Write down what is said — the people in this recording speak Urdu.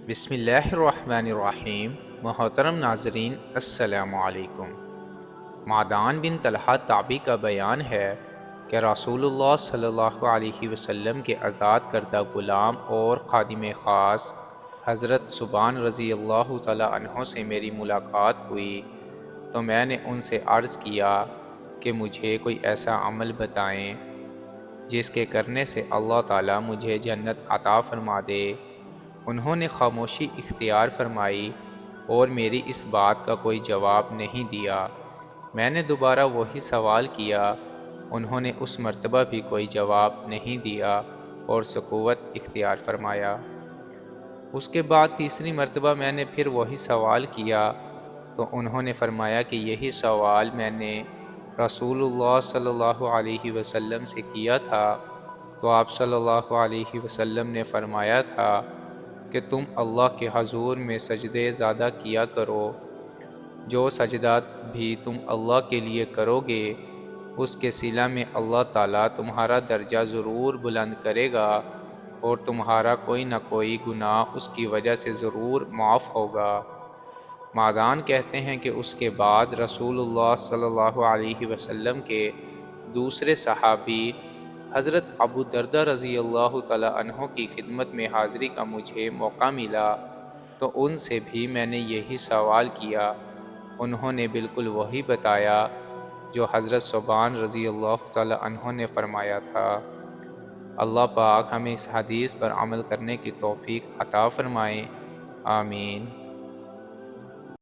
بسم اللہ الرحمن الرحیم۔ محترم ناظرین، السلام علیکم۔ معدان بن طلحہ تابعی کا بیان ہے کہ رسول اللہ صلی اللہ علیہ وسلم کے آزاد کردہ غلام اور خادم خاص حضرت ثوبان رضی اللہ تعالی عنہ سے میری ملاقات ہوئی تو میں نے ان سے عرض کیا کہ مجھے کوئی ایسا عمل بتائیں جس کے کرنے سے اللہ تعالی مجھے جنت عطا فرما دے۔ انہوں نے خاموشی اختیار فرمائی اور میری اس بات کا کوئی جواب نہیں دیا۔ میں نے دوبارہ وہی سوال کیا، انہوں نے اس مرتبہ بھی کوئی جواب نہیں دیا اور سکوت اختیار فرمایا۔ اس کے بعد تیسری مرتبہ میں نے پھر وہی سوال کیا تو انہوں نے فرمایا کہ یہی سوال میں نے رسول اللہ صلی اللہ علیہ وسلم سے کیا تھا، تو آپ صلی اللہ علیہ وسلم نے فرمایا تھا کہ تم اللہ کے حضور میں سجدے زیادہ کیا کرو، جو سجدہ بھی تم اللہ کے لیے کرو گے اس کے صلہ میں اللہ تعالیٰ تمہارا درجہ ضرور بلند کرے گا اور تمہارا کوئی نہ کوئی گناہ اس کی وجہ سے ضرور معاف ہوگا۔ معدان کہتے ہیں کہ اس کے بعد رسول اللہ صلی اللہ علیہ وسلم کے دوسرے صحابی حضرت ابو دردہ رضی اللہ تعالی عنہ کی خدمت میں حاضری کا مجھے موقع ملا تو ان سے بھی میں نے یہی سوال کیا۔ انہوں نے بالکل وہی بتایا جو حضرت ثوبان رضی اللہ تعالی عنہ نے فرمایا تھا۔ اللہ پاک ہمیں اس حدیث پر عمل کرنے کی توفیق عطا فرمائے، آمین۔